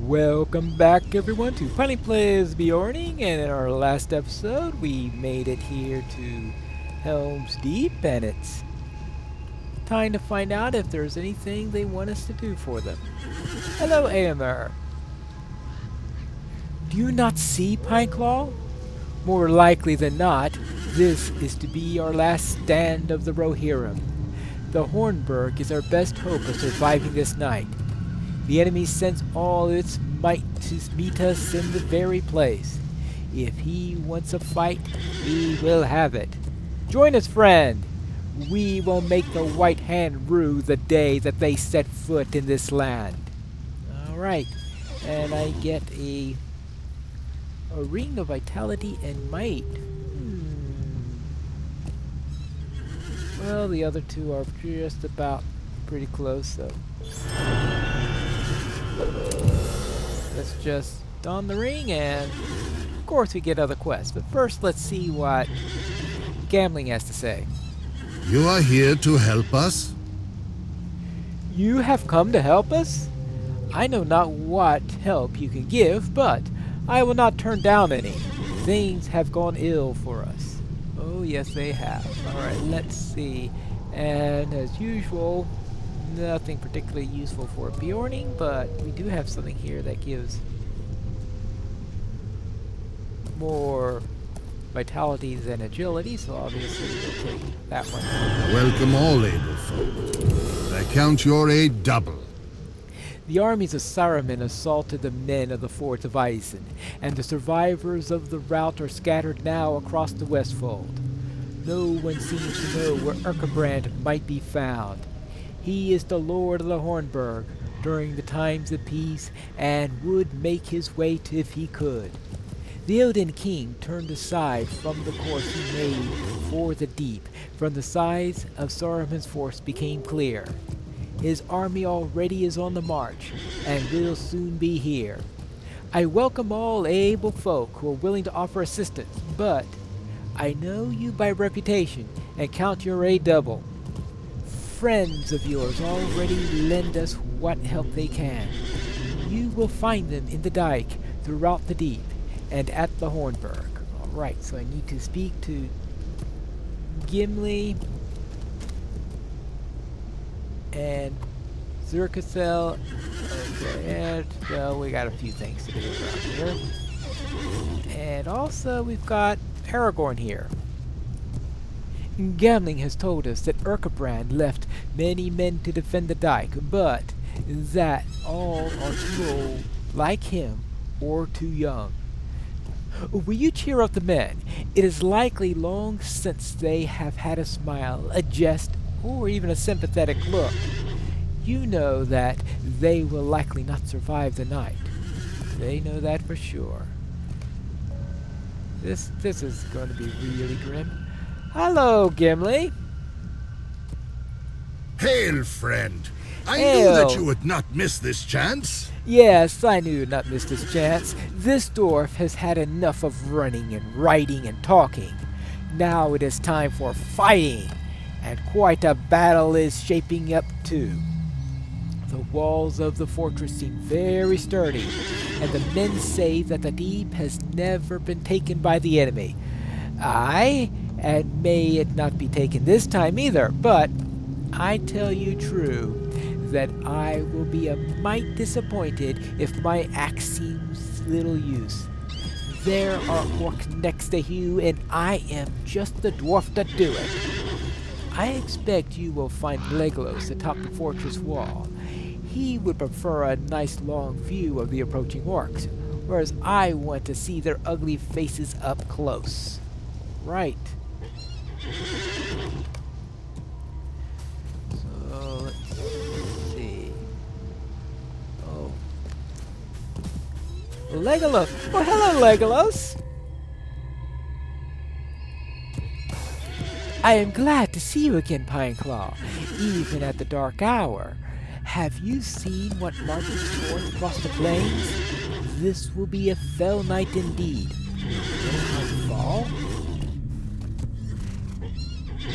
Welcome back everyone to Pineleaf Plays Beorning, and in our last episode we made it here to Helm's Deep, and it's time to find out if there's anything they want us to do for them. Hello AMR. Do you not see, Pineclaw? More likely than not, this is to be our last stand of the Rohirrim. The Hornburg is our best hope of surviving this night. The enemy sends all its might to meet us in the very place. If he wants a fight, he will have it. Join us, friend! We will make the White Hand rue the day that they set foot in this land. Alright, and I get a ring of vitality and might. Well, the other two are just about pretty close, so let's just don the ring, and of course we get other quests. But first, let's see what Gambling has to say. You are here to help us? You have come to help us? I know not what help you can give, but I will not turn down any. Things have gone ill for us. Oh yes, they have. Alright, let's see. And as usual, nothing particularly useful for Beorning, but we do have something here that gives more vitality than agility, so obviously we'll take that one. Welcome all able folk. I count your aid double. The armies of Saruman assaulted the men of the Forts of Isen, and the survivors of the rout are scattered now across the Westfold. No one seems to know where Erkebrand might be found. He is the Lord of the Hornburg during the times of peace, and would make his way if he could. The Odin King turned aside from the course he made for the deep, from the size of Saruman's force became clear. His army already is on the march, and will soon be here. I welcome all able folk who are willing to offer assistance, but I know you by reputation, and count your aid double. Friends of yours already lend us what help they can. You will find them in the dike, throughout the deep, and at the Hornburg. Alright, so I need to speak to Gimli and Zerkasel. Okay, well, we got a few things to do around here. And also, we've got Aragorn here. Gambling has told us that Erkebrand left many men to defend the dike, but that all are too old, like him, or too young. Will you cheer up the men? It is likely long since they have had a smile, a jest, or even a sympathetic look. You know that they will likely not survive the night. They know that for sure. This is going to be really grim. Hello, Gimli. Hail, friend. I Hail. knew that you would not miss this chance. Yes, I knew you'd not miss this chance. This dwarf has had enough of running and writing and talking. Now it is time for fighting, and quite a battle is shaping up too. The walls of the fortress seem very sturdy, and the men say that the deep has never been taken by the enemy. Aye, and may it not be taken this time either, but I tell you true, that I will be a mite disappointed if my axe seems little use. There are orcs next to you, and I am just the dwarf to do it. I expect you will find Legolas atop the fortress wall. He would prefer a nice long view of the approaching orcs, whereas I want to see their ugly faces up close. Right. So, let's see. Oh. Legolas! Oh, hello, Legolas! I am glad to see you again, Pineclaw, even at the dark hour. Have you seen what marches forth across the plains? This will be a fell night indeed. Know how to fall?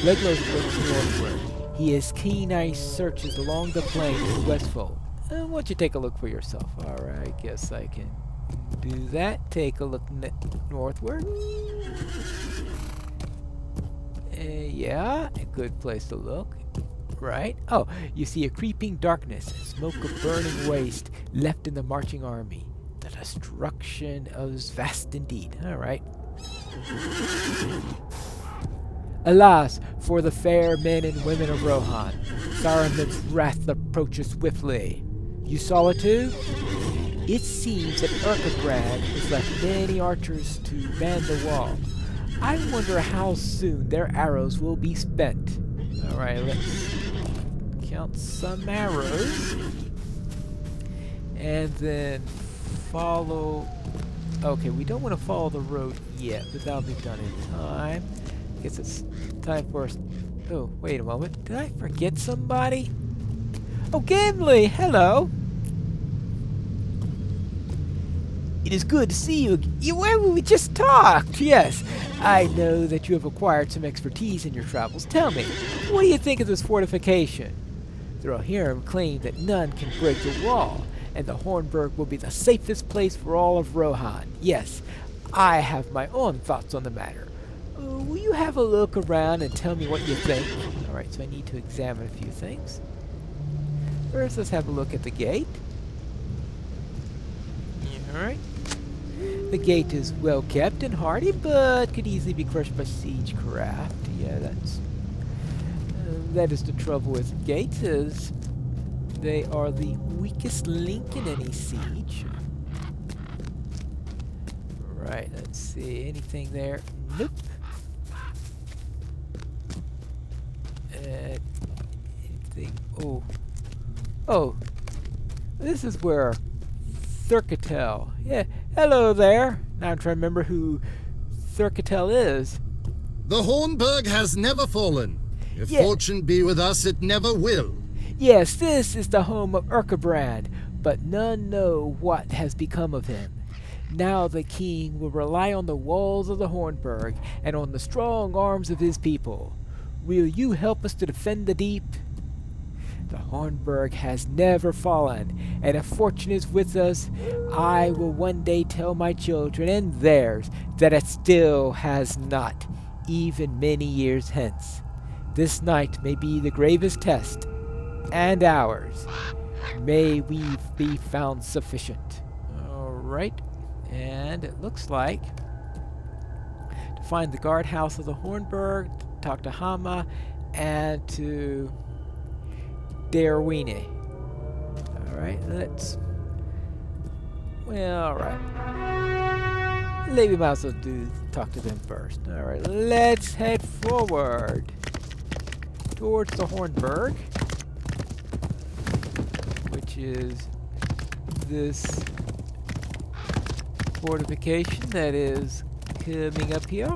Legolas looks northward. His keen eye searches along the plain to the westfold. Why don't you take a look for yourself? Alright, I guess I can do that. Take a look northward. Yeah, a good place to look. Right. Oh, you see a creeping darkness, smoke of burning waste left in the marching army. The destruction is vast indeed. Alright. Alas, for the fair men and women of Rohan, Saruman's wrath approaches swiftly. You saw it too? It seems that Erkebrand has left many archers to man the wall. I wonder how soon their arrows will be spent. Alright, let's count some arrows. And then follow... Okay, we don't want to follow the road yet, but that'll be done in time. I guess it's time for us... Oh, wait a moment. Did I forget somebody? Oh, Gimli! Hello! It is good to see you. We just talked. Yes, I know that you have acquired some expertise in your travels. Tell me, what do you think of this fortification? The Rohirrim claim that none can break the wall, and the Hornburg will be the safest place for all of Rohan. Yes, I have my own thoughts on the matter. Will you have a look around and tell me what you think? Alright, so I need to examine a few things. First, let's have a look at the gate. Alright. The gate is well kept and hardy, but could easily be crushed by siege craft. Yeah, that is the trouble with gates, is they are the weakest link in any siege. Right, let's see. Anything there? Nope. Anything? Oh. This is where Thurkatel. Yeah, hello there. Now I'm trying to remember who Thurkatel is. The Hornburg has never fallen. If fortune be with us, it never will. Yes, this is the home of Erkebrand, but none know what has become of him. Now the king will rely on the walls of the Hornburg and on the strong arms of his people. Will you help us to defend the deep? The Hornburg has never fallen, and if fortune is with us, I will one day tell my children and theirs that it still has not, even many years hence. This night may be the gravest test, and ours. May we be found sufficient. Alright, and it looks like to find the guardhouse of the Hornburg, talk to Hama, and to Beorning. Alright, let's... Well, alright. Maybe we might as well talk to them first. Alright, let's head forward towards the Hornburg, which is this fortification that is coming up here.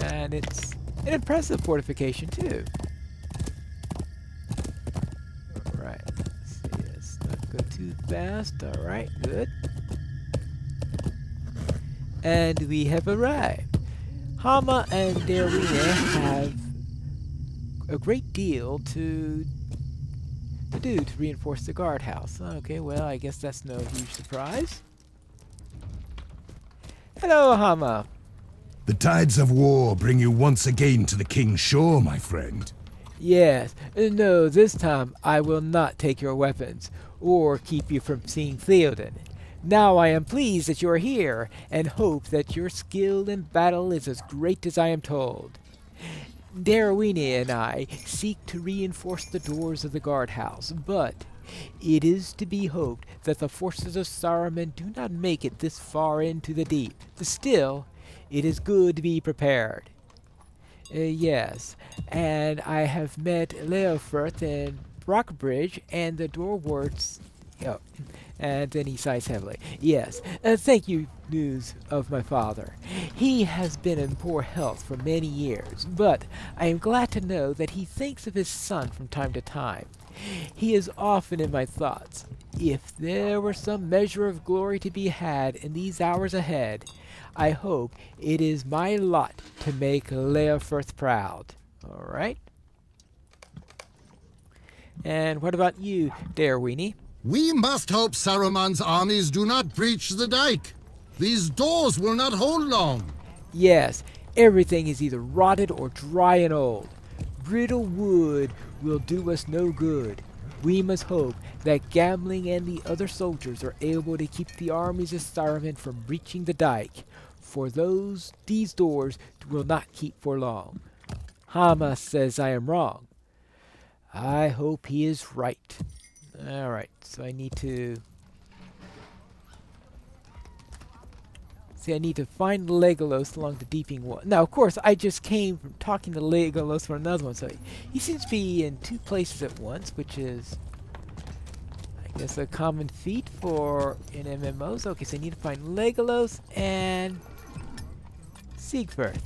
And it's an impressive fortification too. Alright, let's see, let's not go too fast. Alright, good. And we have arrived. Hama and Beorning have a great deal to do to reinforce the guardhouse. Okay, well, I guess that's no huge surprise. Hello, Hama. The tides of war bring you once again to the king's shore, my friend. Yes. No, this time I will not take your weapons, or keep you from seeing Theoden. Now I am pleased that you are here, and hope that your skill in battle is as great as I am told. Beorning and I seek to reinforce the doors of the guardhouse, but it is to be hoped that the forces of Saruman do not make it this far into the deep. Still, it is good to be prepared. Yes, and I have met Leofrith and Brockbridge and the Dwarwards. Oh, and then he sighs heavily. Yes, thank you, news of my father. He has been in poor health for many years, but I am glad to know that he thinks of his son from time to time. He is often in my thoughts. If there were some measure of glory to be had in these hours ahead, I hope it is my lot to make Leofrith proud. Alright. And what about you, Darweenie? We must hope Saruman's armies do not breach the dike. These doors will not hold long. Yes, everything is either rotted or dry and old. Brittle wood will do us no good. We must hope that Gambling and the other soldiers are able to keep the armies of Saruman from breaching the dike, for these doors will not keep for long. Hama says I am wrong. I hope he is right. Alright, so I need to... See, I need to find Legolas along the deeping wall. Now, of course, I just came from talking to Legolas for another one, so he seems to be in two places at once, which is, I guess, a common feat for in MMOs. Okay, so I need to find Legolas and Siegfried.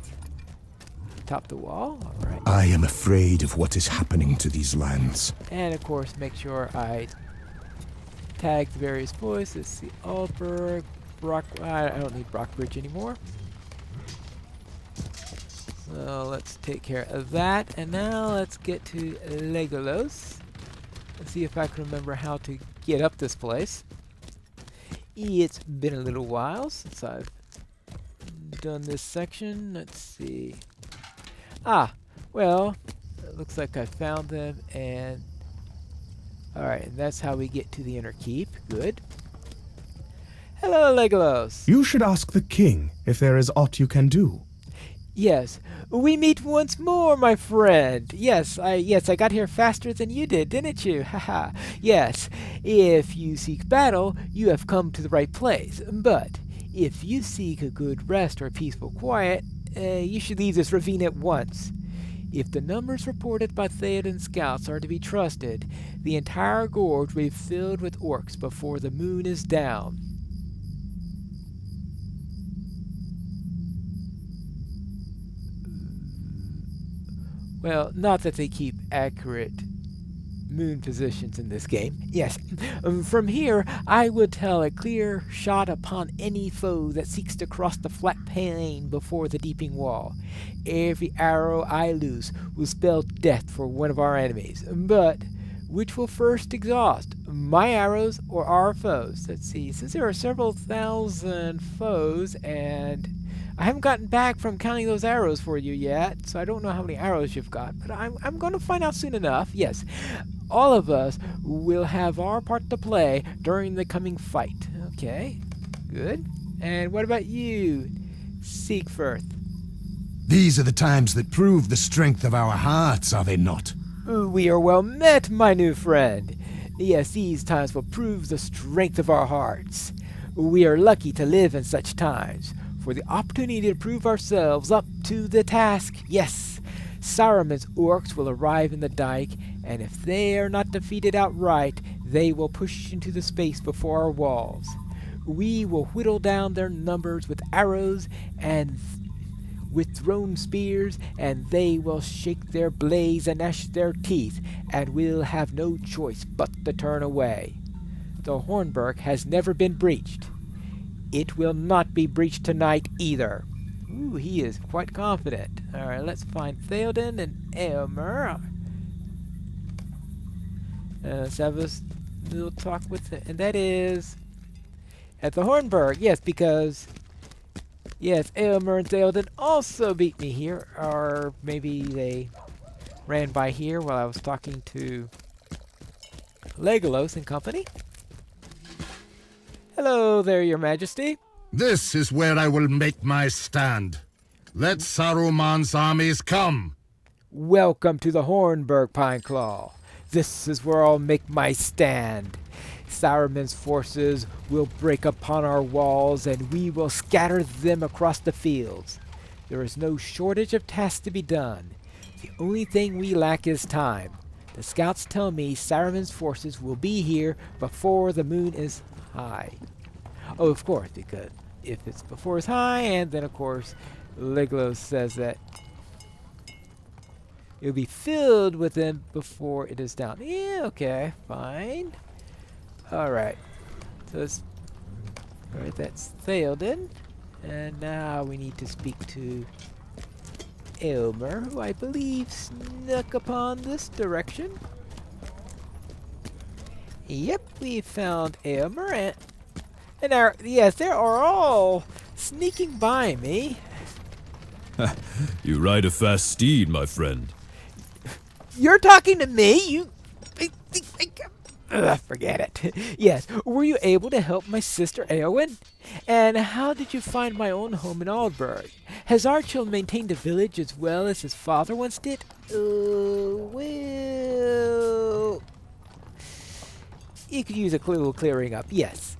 Top the wall, alright. I am afraid of what is happening to these lands. And, of course, make sure I tag the various boys. Let's see, Alberg, I don't need Brockbridge anymore. So let's take care of that. And now let's get to Legolas. Let's see if I can remember how to get up this place. It's been a little while since I've done this section. Let's see. Ah, well, it looks like I found them, and alright, and that's how we get to the inner keep. Good. Hello, Legolas. You should ask the king if there is aught you can do. Yes, we meet once more, my friend. Yes, I got here faster than you did, didn't you? Haha. Yes, if you seek battle, you have come to the right place. But if you seek a good rest or peaceful quiet, you should leave this ravine at once. If the numbers reported by Theoden scouts are to be trusted, the entire gorge will be filled with orcs before the moon is down. Well, not that they keep accurate moon positions in this game. Yes, from here I would tell a clear shot upon any foe that seeks to cross the flat plain before the deeping wall. Every arrow I loose will spell death for one of our enemies. But which will first exhaust, my arrows or our foes? Let's see, since there are several thousand foes, and I haven't gotten back from counting those arrows for you yet, so I don't know how many arrows you've got, but I'm going to find out soon enough. Yes, all of us will have our part to play during the coming fight. Okay, good. And what about you, Siegfried? These are the times that prove the strength of our hearts, are they not? We are well met, my new friend. Yes, these times will prove the strength of our hearts. We are lucky to live in such times, for the opportunity to prove ourselves up to the task. Yes, Saruman's orcs will arrive in the dike, and if they are not defeated outright, they will push into the space before our walls. We will whittle down their numbers with arrows and with thrown spears, and they will shake their blades and gnash their teeth, and we'll have no choice but to turn away. The Hornburg has never been breached. It will not be breached tonight either. Ooh, he is quite confident. Alright, let's find Theoden and Eomer. Let's have a little talk with it. And that is at the Hornburg. Yes, because yes, Eomer and Theoden also beat me here. Or maybe they ran by here while I was talking to Legolas and company. Hello there, your majesty. This is where I will make my stand. Let Saruman's armies come. Welcome to the Hornburg, Pineclaw. This is where I'll make my stand. Saruman's forces will break upon our walls, and we will scatter them across the fields. There is no shortage of tasks to be done. The only thing we lack is time. The scouts tell me Saruman's forces will be here before the moon is high. Oh, of course, because if it's before it's high, and then of course Legolas says that it'll be filled with them before it is down. Yeah, okay, fine. Alright. So it's alright, that's Theoden. And now we need to speak to Eomer, who I believe snuck upon this direction. Yep, we found Elmer and our yes, they are all sneaking by me. You ride a fast steed, my friend. You're talking to me? Forget it. Yes, were you able to help my sister Eowyn? And how did you find my own home in Aldburg? Has Archil maintained the village as well as his father once did? Well... You could use a little clearing up, yes.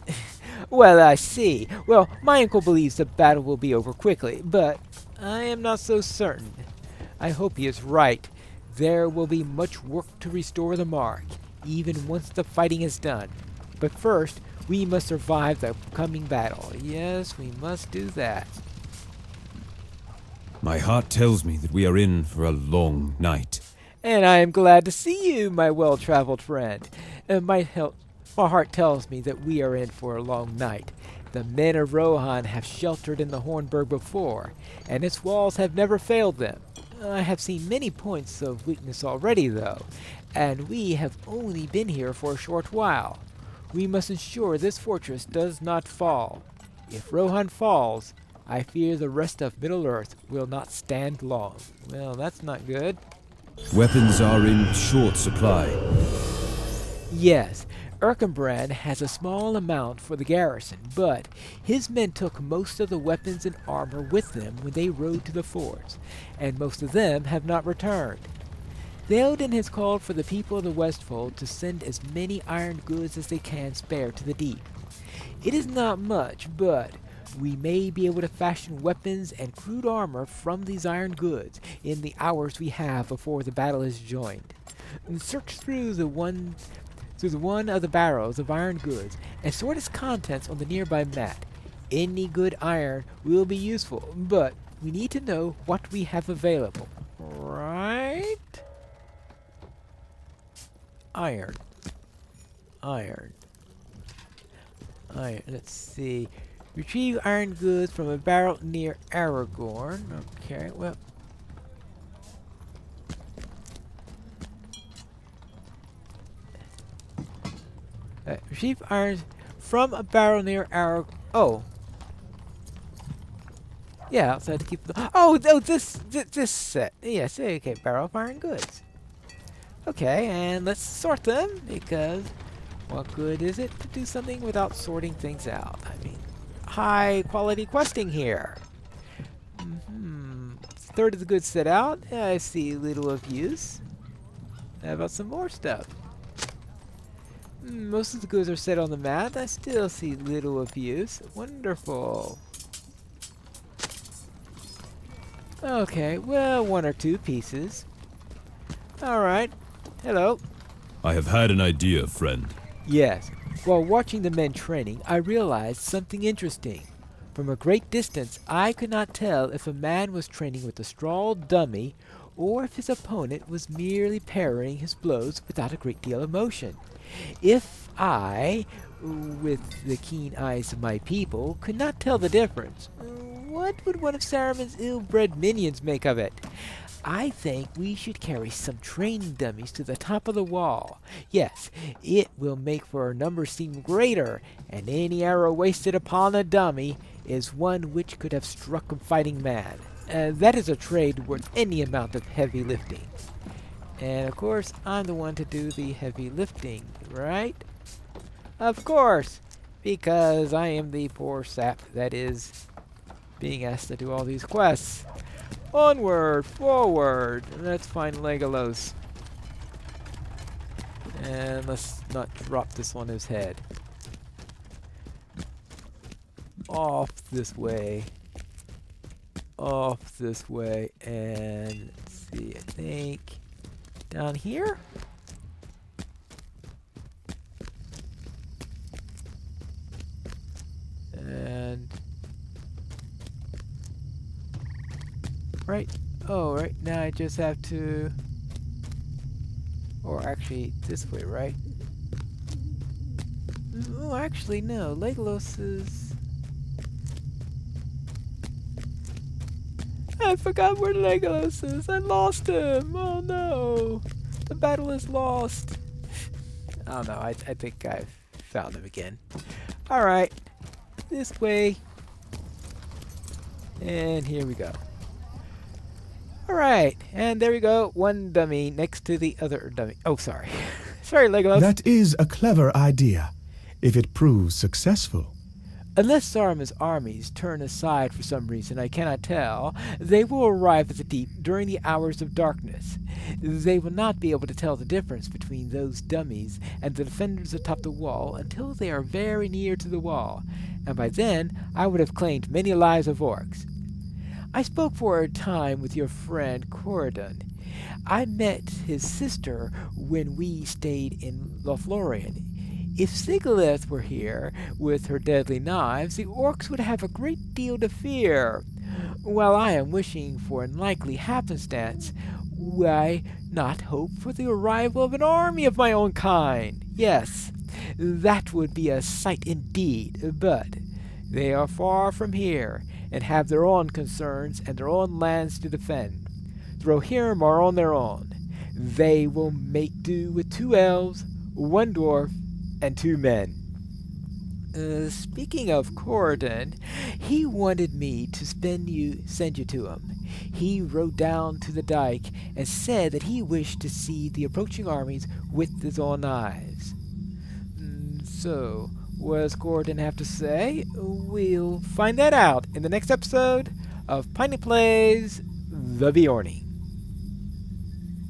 Well, I see. Well, my uncle believes the battle will be over quickly, but I am not so certain. I hope he is right. There will be much work to restore the mark, even once the fighting is done. But first, we must survive the coming battle. Yes, we must do that. My heart tells me that we are in for a long night. And I am glad to see you, my well-traveled friend. My heart tells me that we are in for a long night. The men of Rohan have sheltered in the Hornburg before, and its walls have never failed them. I have seen many points of weakness already, though, and we have only been here for a short while. We must ensure this fortress does not fall. If Rohan falls, I fear the rest of Middle-earth will not stand long. Well, that's not good. Weapons are in short supply. Yes, Erkenbrand has a small amount for the garrison, but his men took most of the weapons and armor with them when they rode to the forts, and most of them have not returned. Theoden has called for the people of the Westfold to send as many iron goods as they can spare to the deep. It is not much, but we may be able to fashion weapons and crude armor from these iron goods in the hours we have before the battle is joined. Search through the one of the barrels of iron goods and sort its contents on the nearby mat. Any good iron will be useful, but we need to know what we have available. Right? Iron. Let's see. Retrieve iron goods from a barrel near Aragorn. Okay, well. Retrieve iron from a barrel near Aragorn. Oh. Yeah, also have to keep the. This set. Yes, okay, barrel of iron goods. Okay, and let's sort them because what good is it to do something without sorting things out? I mean, high quality questing here. Third of the goods set out. I see little of use. How about some more stuff? Most of the goods are set on the mat. I still see little of use. Wonderful. Okay, well, one or two pieces. Alright. Hello. I have had an idea, friend. Yes. While watching the men training, I realized something interesting. From a great distance, I could not tell if a man was training with a straw dummy or if his opponent was merely parrying his blows without a great deal of motion. If I, with the keen eyes of my people, could not tell the difference, what would one of Saruman's ill-bred minions make of it? I think we should carry some training dummies to the top of the wall. Yes, it will make for our numbers seem greater, and any arrow wasted upon a dummy is one which could have struck a fighting man. That is a trade worth any amount of heavy lifting. And of course, I'm the one to do the heavy lifting, right? Of course, because I am the poor sap that is being asked to do all these quests. Onward, forward. Let's find Legolas. And let's not drop this on his head. Off this way. Off this way. And let's see, I think down here? And right. Oh, right. Now I just have to... Or actually, this way, right? Oh, actually, no. Legolas is... I forgot where Legolas is. I lost him. Oh, no. The battle is lost. I don't know. I think I've found them again. Alright. This way. And here we go. Alright. And there we go. One dummy next to the other dummy. Oh, sorry. Sorry, Legolas. That is a clever idea, if it proves successful. Unless Saruman's armies turn aside for some reason I cannot tell, they will arrive at the deep during the hours of darkness. They will not be able to tell the difference between those dummies and the defenders atop the wall until they are very near to the wall, and by then I would have claimed many lives of orcs. I spoke for a time with your friend Corridon. I met his sister when we stayed in LOTRO. If Sigilith were here with her deadly knives, the orcs would have a great deal to fear. While I am wishing for unlikely happenstance, why not hope for the arrival of an army of my own kind? Yes, that would be a sight indeed, but they are far from here, and have their own concerns and their own lands to defend. The Rohirrim are on their own. They will make do with 2 elves, 1 dwarf, and 2 men. Speaking of Corridon, he wanted me to send you to him. He rode down to the dike and said that he wished to see the approaching armies with his own eyes. So, what does Corridon have to say? We'll find that out in the next episode of Piney Plays The Beorning.